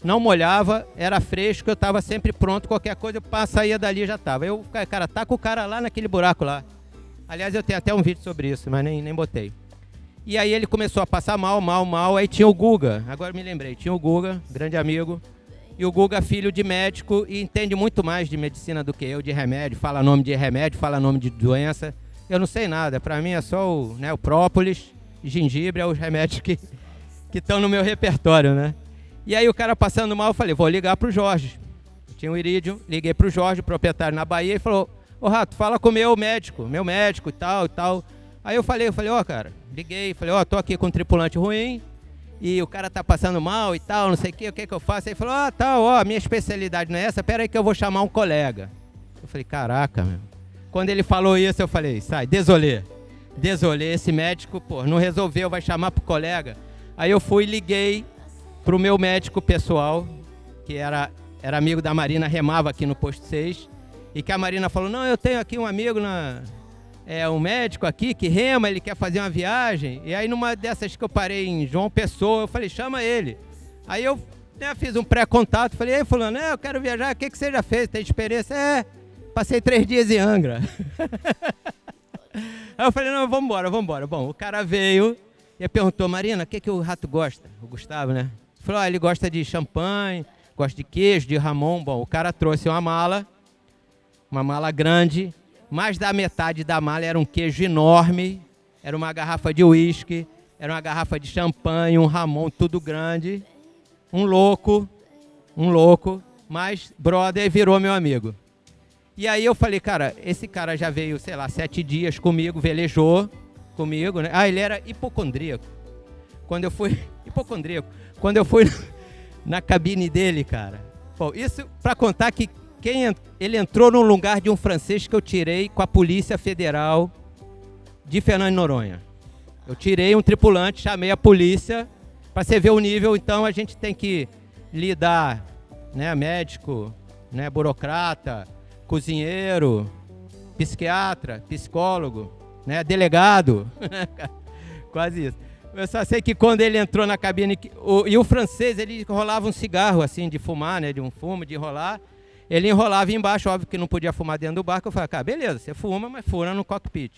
não molhava, era fresco, eu estava sempre pronto, qualquer coisa, eu saía dali e já estava. Cara, tá com o cara lá naquele buraco lá. Aliás, eu tenho até um vídeo sobre isso, mas nem botei. E aí ele começou a passar mal, aí tinha o Guga, agora me lembrei, tinha o Guga, grande amigo, e o Guga, filho de médico, e entende muito mais de medicina do que eu, de remédio, fala nome de remédio, fala nome de doença. Eu não sei nada, pra mim é só o própolis, gengibre, é os remédios que estão no meu repertório, né? E aí o cara passando mal, eu falei, vou ligar pro Jorge. Tinha o Iridium, liguei pro Jorge, proprietário na Bahia, e falou, ô Rato, fala com o meu médico e tal. Aí eu falei, cara, liguei, falei, tô aqui com um tripulante ruim, e o cara tá passando mal e tal, não sei o que eu faço? Aí ele falou, minha especialidade não é essa, pera aí que eu vou chamar um colega. Eu falei, caraca, meu. Quando ele falou isso, eu falei, sai, désolé, esse médico, não resolveu, vai chamar pro colega. Aí eu fui e liguei pro meu médico pessoal, que era amigo da Marina, remava aqui no posto 6, e que a Marina falou, não, eu tenho aqui um amigo um médico aqui que rema, ele quer fazer uma viagem. E aí numa dessas que eu parei em João Pessoa, eu falei, chama ele. Aí eu fiz um pré-contato, falei, ei fulano, eu quero viajar, o que você já fez? Tem experiência? Passei 3 dias em Angra. Aí eu falei, não, vamos embora. Bom, o cara veio e perguntou, Marina, o que o Rato gosta? O Gustavo, né? Falou, ele gosta de champanhe, gosta de queijo, de Ramon. Bom, o cara trouxe uma mala grande, mais da metade da mala era um queijo enorme, era uma garrafa de uísque, era uma garrafa de champanhe, um Ramon, tudo grande. Um louco, mas brother virou meu amigo. E aí eu falei, cara, esse cara já veio, 7 dias comigo, velejou comigo, né? Ele era hipocondríaco. Quando eu fui na cabine dele, cara. Bom, isso para contar que ele entrou num lugar de um francês que eu tirei com a Polícia Federal de Fernando de Noronha. Eu tirei um tripulante, chamei a polícia, para você ver o nível. Então a gente tem que lidar, né, médico, né, burocrata, cozinheiro, psiquiatra, psicólogo, né, delegado, quase isso. Eu só sei que quando ele entrou na cabine, e o francês, ele enrolava um cigarro assim de fumar, né, de um fumo, de enrolar, ele enrolava embaixo, óbvio que não podia fumar dentro do barco. Eu falei, cara, beleza, você fuma, mas fura no cockpit.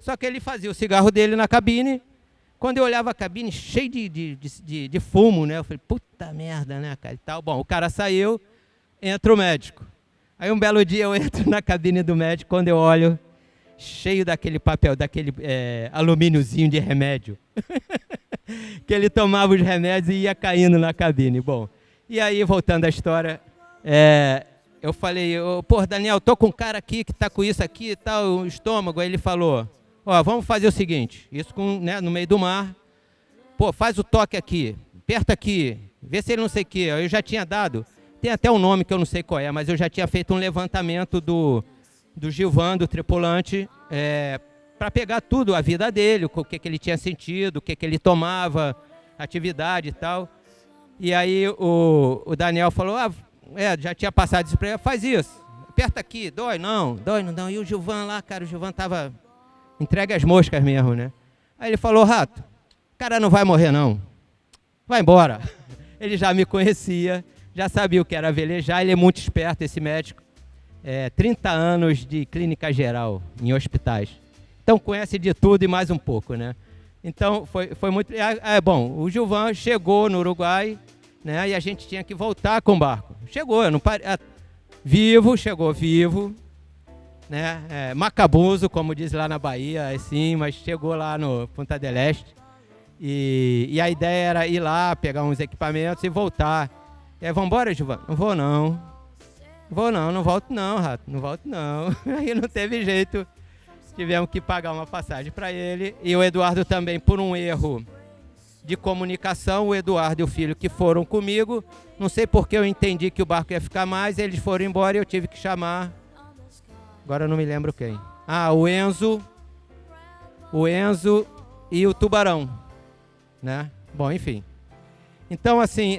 Só que ele fazia o cigarro dele na cabine. Quando eu olhava a cabine cheia de fumo, né, eu falei, puta merda, né, cara, e tal. Bom, o cara saiu, entra o médico. Aí um belo dia eu entro na cabine do médico, quando eu olho, cheio daquele papel, daquele alumíniozinho de remédio. Que ele tomava os remédios e ia caindo na cabine. Bom, e aí, voltando à história, eu falei, pô, Daniel, tô com um cara aqui que tá com isso aqui e tal, o estômago. Aí ele falou, ó, vamos fazer o seguinte, isso né, no meio do mar, pô, faz o toque aqui, aperta aqui, vê se ele não sei o quê. Eu já tinha dado, tem até um nome que eu não sei qual é, mas eu já tinha feito um levantamento do Gilvan, do tripulante, para pegar tudo, a vida dele, o que ele tinha sentido, o que ele tomava, atividade e tal. E aí o Daniel falou, já tinha passado isso para ele, faz isso, aperta aqui, dói não. E o Gilvan lá, cara, o Gilvan tava entregue às moscas mesmo, né? Aí ele falou, Rato, o cara não vai morrer não, vai embora. Ele já me conhecia, já sabia o que era velejar, ele é muito esperto, esse médico. 30 anos de clínica geral em hospitais. Então conhece de tudo e mais um pouco, né? Então foi muito... bom, o Gilvan chegou no Uruguai, né? E a gente tinha que voltar com o barco. Chegou, eu não parei, chegou vivo, né? Macabuzo, como diz lá na Bahia, assim, mas chegou lá no Punta del Este. E a ideia era ir lá, pegar uns equipamentos e voltar. Vamos embora, Gilvan? Não vou não. Não volto não, Rato, não volto não. Aí não teve jeito, tivemos que pagar uma passagem para ele. E o Eduardo também, por um erro de comunicação, o Eduardo e o filho que foram comigo, não sei porque eu entendi que o barco ia ficar mais, eles foram embora e eu tive que chamar, agora eu não me lembro quem. O Enzo e o Tubarão, né? Bom, enfim. Então, assim,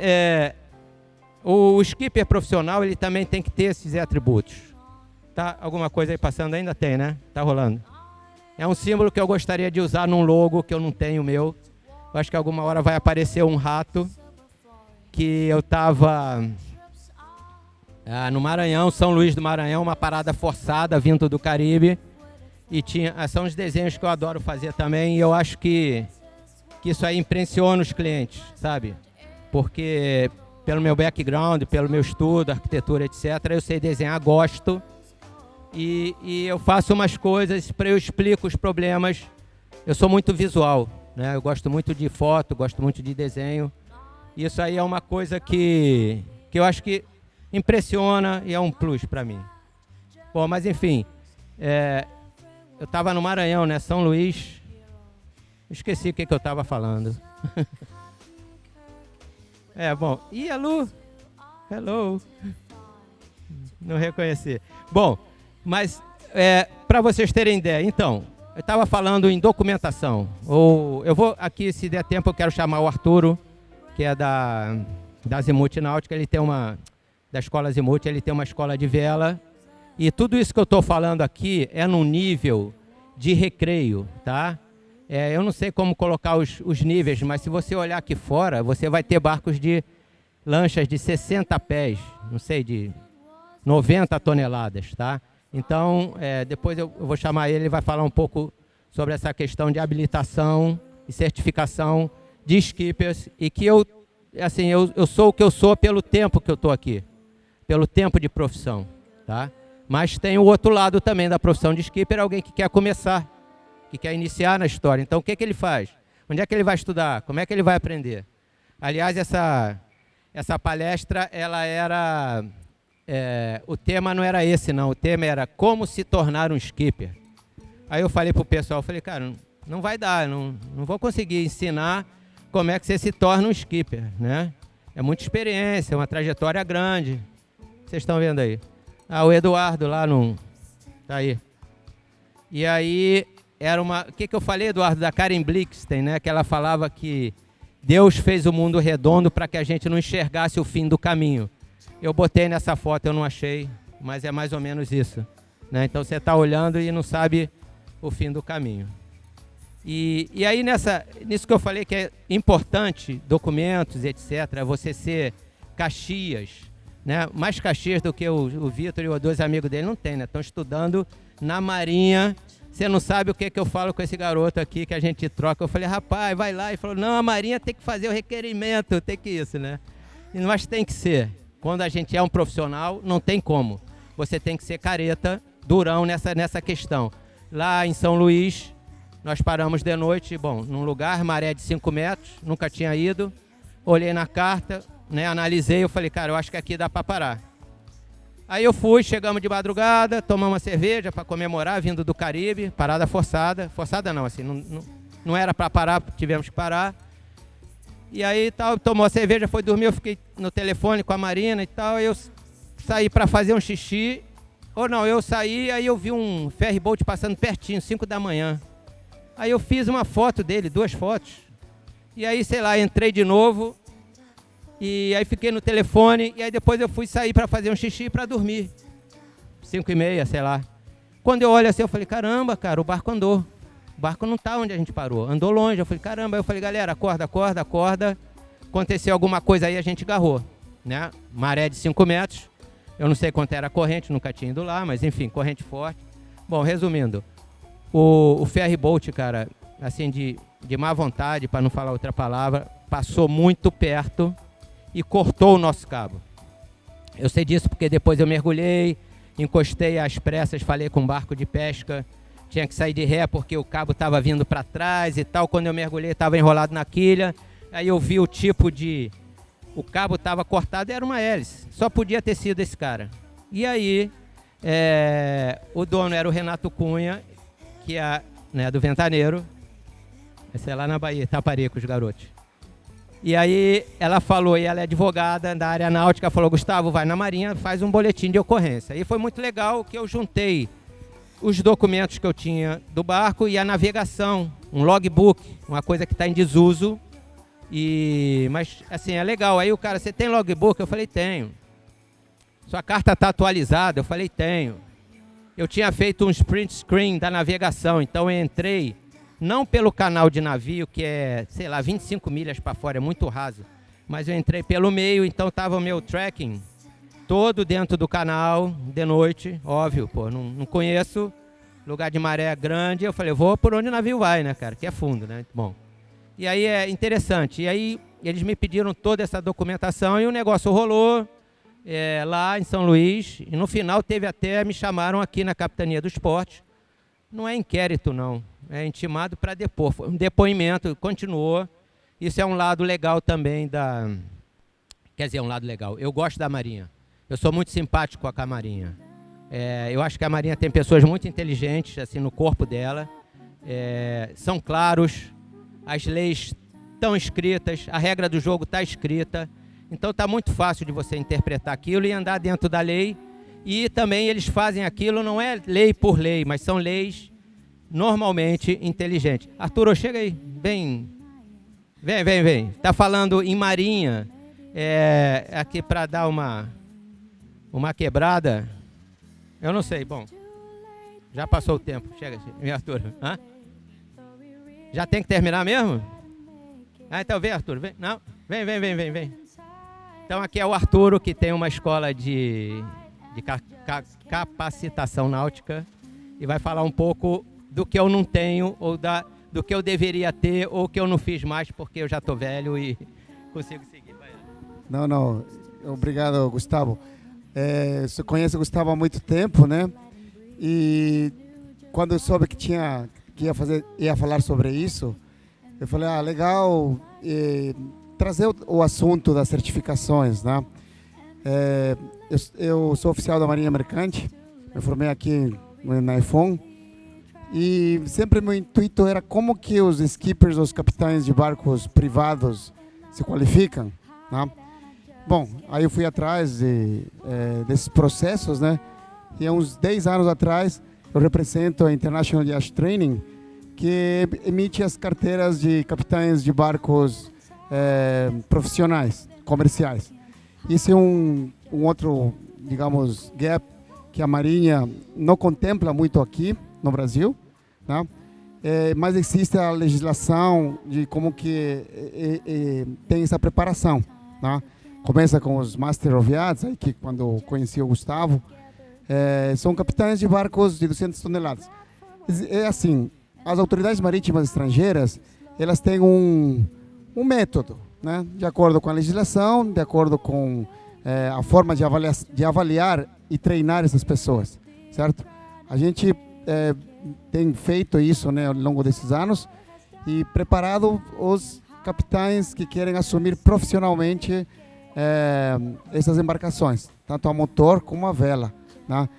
o skipper profissional, ele também tem que ter esses atributos. Tá? Alguma coisa aí passando ainda? Tem, né? Tá rolando. É um símbolo que eu gostaria de usar num logo que eu não tenho meu. Eu acho que alguma hora vai aparecer um rato que eu tava no Maranhão, São Luís do Maranhão, uma parada forçada vindo do Caribe. E são os desenhos que eu adoro fazer também. E eu acho que isso aí impressiona os clientes, sabe? Porque pelo meu background, pelo meu estudo, arquitetura, etc., eu sei desenhar, gosto. E eu faço umas coisas, eu explico os problemas. Eu sou muito visual, né? Eu gosto muito de foto, gosto muito de desenho. Isso aí é uma coisa que eu acho que impressiona e é um plus para mim. Bom, mas enfim, eu estava no Maranhão, né? São Luís. Esqueci o que eu estava falando. Bom, e a Lu? Hello. Não reconheci. Bom, mas para vocês terem ideia, então, eu estava falando em documentação. Eu vou aqui, se der tempo, eu quero chamar o Arturo, que é da Azimuth Náutica, ele tem da escola Azimuth, ele tem uma escola de vela. E tudo isso que eu estou falando aqui é num nível de recreio, tá? Eu não sei como colocar os níveis, mas se você olhar aqui fora, você vai ter barcos de lanchas de 60 pés, não sei, de 90 toneladas, tá? Então, depois eu vou chamar ele vai falar um pouco sobre essa questão de habilitação e certificação de skippers e que eu sou o que eu sou pelo tempo que eu estou aqui, pelo tempo de profissão, tá? Mas tem o outro lado também da profissão de skipper, alguém que quer começar, que quer iniciar na história. Então, o que ele faz? Onde é que ele vai estudar? Como é que ele vai aprender? Aliás, essa palestra, ela era... o tema não era esse, não. O tema era como se tornar um skipper. Aí eu falei para o pessoal, cara, não vai dar, não vou conseguir ensinar como é que você se torna um skipper, né? É muita experiência, é uma trajetória grande. Vocês estão vendo aí? O Eduardo lá tá aí. E aí era uma... O que eu falei, Eduardo, da Karen Blixen, né? Que ela falava que Deus fez o mundo redondo para que a gente não enxergasse o fim do caminho. Eu botei nessa foto, eu não achei, mas é mais ou menos isso, né? Então você está olhando e não sabe o fim do caminho. E aí nisso que eu falei que é importante, documentos, etc., você ser Caxias, né? Mais Caxias do que o Vitor e os dois amigos dele não tem, né? Estão estudando na Marinha. Você não sabe o que eu falo com esse garoto aqui que a gente troca. Eu falei, rapaz, vai lá. E falou, não, a Marinha tem que fazer o requerimento, tem que isso, né? Mas tem que ser. Quando a gente é um profissional, não tem como. Você tem que ser careta, durão nessa questão. Lá em São Luís, nós paramos de noite, bom, num lugar, maré de 5 metros, nunca tinha ido. Olhei na carta, né, analisei, eu falei, cara, eu acho que aqui dá para parar. Aí eu fui, chegamos de madrugada, tomamos uma cerveja para comemorar, vindo do Caribe, parada forçada. Forçada não, assim, não era para parar, tivemos que parar. E aí tal, tomou a cerveja, foi dormir, eu fiquei no telefone com a Marina e tal, eu saí para fazer um xixi. Ou não, eu saí, aí eu vi um ferry boat passando pertinho, 5 da manhã. Aí eu fiz uma foto dele, 2 fotos. E aí, sei lá, entrei de novo. E aí fiquei no telefone. E aí depois eu fui sair para fazer um xixi para dormir. 5h30, sei lá. Quando eu olho assim, eu falei, caramba, cara, o barco andou. O barco não tá onde a gente parou. Andou longe. Eu falei, caramba. Aí eu falei, galera, acorda, acorda, acorda. Aconteceu alguma coisa aí, a gente agarrou, né? Maré de 5 metros. Eu não sei quanto era a corrente, nunca tinha ido lá, mas enfim, corrente forte. Bom, resumindo. O ferry boat, cara, assim, de má vontade, para não falar outra palavra, passou muito perto e cortou o nosso cabo. Eu sei disso porque depois eu mergulhei, encostei às pressas, falei com um barco de pesca, tinha que sair de ré porque o cabo estava vindo para trás e tal. Quando eu mergulhei, estava enrolado na quilha. Aí eu vi o tipo de... O cabo estava cortado e era uma hélice. Só podia ter sido esse cara. E aí, o dono era o Renato Cunha, que é, né, do Ventaneiro. Esse é lá na Bahia, Taparica, os garotos. E aí ela falou, e ela é advogada da área náutica, falou, Gustavo, vai na Marinha, faz um boletim de ocorrência. E foi muito legal que eu juntei os documentos que eu tinha do barco e a navegação, um logbook, uma coisa que está em desuso. Mas assim, é legal. Aí o cara, você tem logbook? Eu falei, tenho. Sua carta está atualizada? Eu falei, tenho. Eu tinha feito um sprint screen da navegação, então eu entrei, não pelo canal de navio, que é, sei lá, 25 milhas para fora, é muito raso, mas eu entrei pelo meio, então estava o meu tracking todo dentro do canal, de noite, óbvio, pô, não conheço, lugar de maré grande, eu falei, eu vou por onde o navio vai, né, cara, que é fundo, né, bom. E aí é interessante, e aí eles me pediram toda essa documentação e o negócio rolou, lá em São Luís, e no final me chamaram aqui na Capitania do Esporte. Não é inquérito, não, é intimado para depor. Foi um depoimento, continuou. Isso é um lado legal também quer dizer, um lado legal. Eu gosto da Marinha, eu sou muito simpático com a Marinha. Eu acho que a Marinha tem pessoas muito inteligentes assim, no corpo dela, são claros, as leis estão escritas, a regra do jogo está escrita. Então está muito fácil de você interpretar aquilo e andar dentro da lei. E também eles fazem aquilo, não é lei por lei, mas são leis normalmente inteligentes. Arturo, chega aí, vem. Está falando em Marinha, aqui para dar uma quebrada. Eu não sei, bom, já passou o tempo. Chega, Arturo. Hã? Já tem que terminar mesmo? Então vem, Arturo, vem. Não, vem. Então aqui é o Arturo, que tem uma escola de capacitação náutica e vai falar um pouco do que eu não tenho ou do que eu deveria ter ou que eu não fiz mais porque eu já estou velho e consigo seguir. Não, obrigado, Gustavo. Você conhece o Gustavo há muito tempo, né? E quando eu soube que ia falar sobre isso, eu falei, legal, trazer o assunto das certificações, né? Eu sou oficial da Marinha Mercante, me formei aqui na EFON, e sempre meu intuito era como que os skippers, os capitães de barcos privados se qualificam, né? Bom, aí eu fui atrás desses processos, né? E há uns 10 anos atrás eu represento a International Yacht Training, que emite as carteiras de capitães de barcos profissionais, comerciais. Isso é um outro, digamos, gap que a Marinha não contempla muito aqui no Brasil, né? Mas existe a legislação de como que tem essa preparação, né? Começa com os Master of Yachts, aí que quando conheci o Gustavo, são capitães de barcos de 200 toneladas. É assim, as autoridades marítimas estrangeiras, elas têm um método, né? De acordo com a legislação, de acordo com a forma de avaliar e treinar essas pessoas, certo? A gente tem feito isso, né, ao longo desses anos e preparado os capitães que querem assumir profissionalmente essas embarcações, tanto a motor como a vela, né?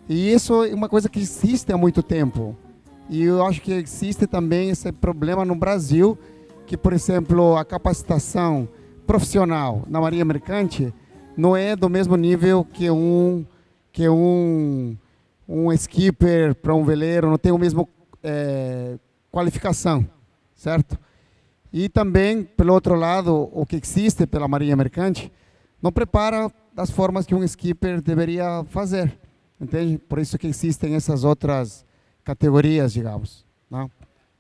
E isso é uma coisa que existe há muito tempo. E eu acho que existe também esse problema no Brasil, que, por exemplo, a capacitação profissional na Marinha Mercante não é do mesmo nível que um skipper para um veleiro, não tem a mesma qualificação, certo? E também, pelo outro lado, o que existe pela Marinha Mercante não prepara das formas que um skipper deveria fazer, entende? Por isso que existem essas outras categorias, digamos, não?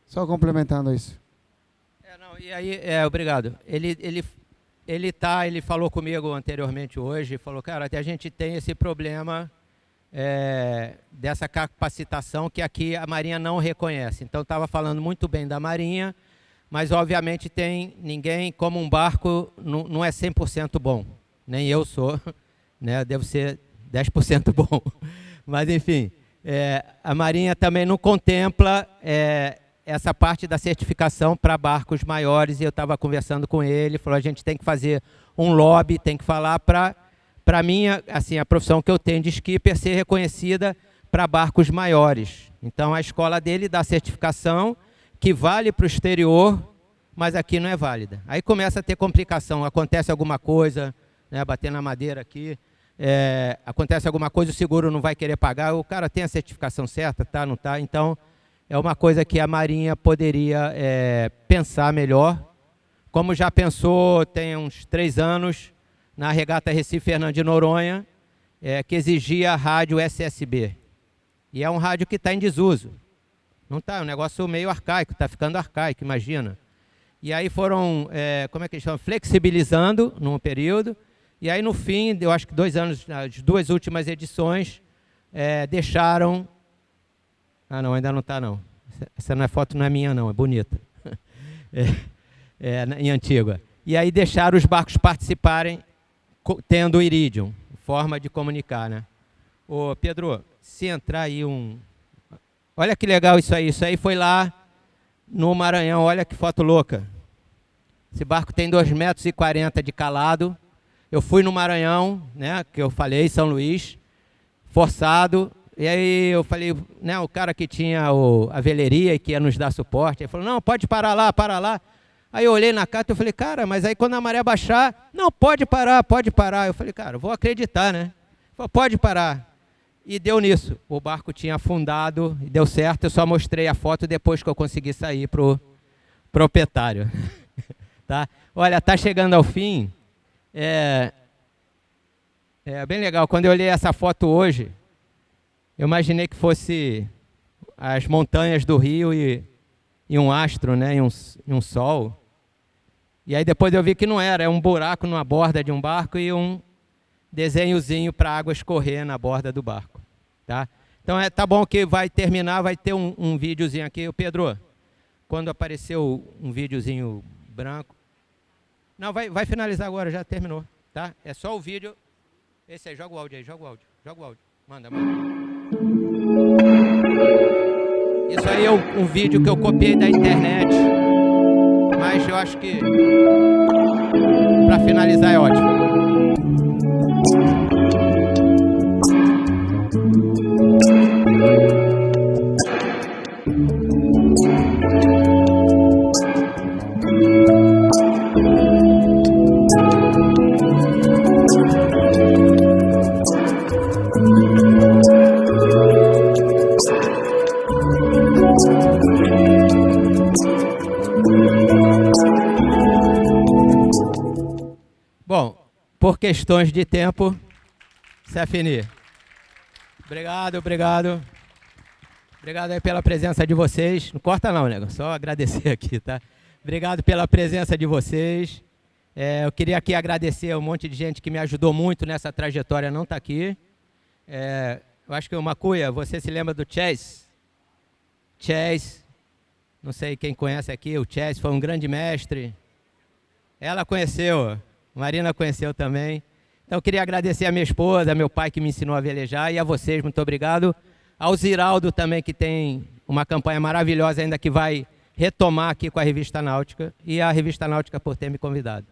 Só complementando isso. E aí, obrigado. Ele falou comigo anteriormente hoje, falou, cara, até a gente tem esse problema dessa capacitação que aqui a Marinha não reconhece. Então, estava falando muito bem da Marinha, mas obviamente ninguém, como um barco, não é 100% bom. Nem eu sou, né? Devo ser 10% bom. Mas, enfim, a Marinha também não contempla essa parte da certificação para barcos maiores, e eu estava conversando com ele, falou, a gente tem que fazer um lobby, tem que falar para mim, assim, a profissão que eu tenho de skipper ser reconhecida para barcos maiores. Então, a escola dele dá certificação que vale para o exterior, mas aqui não é válida. Aí começa a ter complicação, acontece alguma coisa, né, bater na madeira aqui, acontece alguma coisa, o seguro não vai querer pagar, o cara tem a certificação certa, tá, não tá? Então, é uma coisa que a Marinha poderia pensar melhor, como já pensou tem uns 3 anos, na regata Recife Fernando de Noronha, que exigia a rádio SSB. E é um rádio que está em desuso. Não está, é um negócio meio arcaico, está ficando arcaico, imagina. E aí foram, como é que eles chamam? Flexibilizando num período. E aí no fim, eu acho que 2 anos, as 2 últimas edições, deixaram... Ah, não, ainda não está, não. Essa foto não é minha, não, é bonita. Em Antigua. E aí deixaram os barcos participarem, tendo o Iridium, forma de comunicar, né? Ô, Pedro, se entrar aí Olha que legal isso aí foi lá no Maranhão, olha que foto louca. Esse barco tem 2,40 metros de calado. Eu fui no Maranhão, né, que eu falei, São Luís, forçado. E aí eu falei, né, o cara que tinha a veleria e que ia nos dar suporte, ele falou, não, pode parar lá, para lá. Aí eu olhei na carta e falei, cara, mas aí quando a maré baixar, não, pode parar, pode parar. Eu falei, cara, vou acreditar, né? Ele falou, pode parar. E deu nisso. O barco tinha afundado e deu certo. Eu só mostrei a foto depois que eu consegui sair para o proprietário. Tá? Olha, tá chegando ao fim. É bem legal. Quando eu olhei essa foto hoje, eu imaginei que fosse as montanhas do Rio e um astro, né, e um sol. E aí depois eu vi que não era, é um buraco numa borda de um barco e um desenhozinho para a água escorrer na borda do barco. Tá? Então tá bom que vai terminar, vai ter um videozinho aqui. Pedro, quando apareceu um videozinho branco... Não, vai finalizar agora, já terminou. Tá? É só o vídeo. Esse aí, joga o áudio aí, joga o áudio. Manda. Isso aí é um vídeo que eu copiei da internet, mas eu acho que para finalizar é ótimo. por questões de tempo, se afinir. Obrigado. Obrigado aí pela presença de vocês. Não corta não, nego, só agradecer aqui, tá? Obrigado pela presença de vocês. Eu queria aqui agradecer um monte de gente que me ajudou muito nessa trajetória, não está aqui. Eu acho que o Macuia, você se lembra do Chess? Chess, não sei quem conhece aqui, o Chess foi um grande mestre. Ela conheceu, Marina conheceu também. Então eu queria agradecer a minha esposa, meu pai que me ensinou a velejar, e a vocês, muito obrigado. Ao Ziraldo também, que tem uma campanha maravilhosa ainda que vai retomar aqui com a Revista Náutica, e a Revista Náutica por ter me convidado.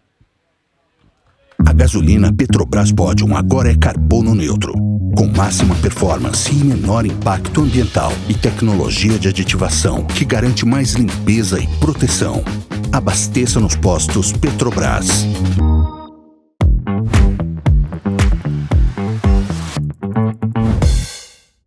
A gasolina Petrobras Podium agora é carbono neutro, com máxima performance e menor impacto ambiental e tecnologia de aditivação que garante mais limpeza e proteção. Abasteça nos postos Petrobras.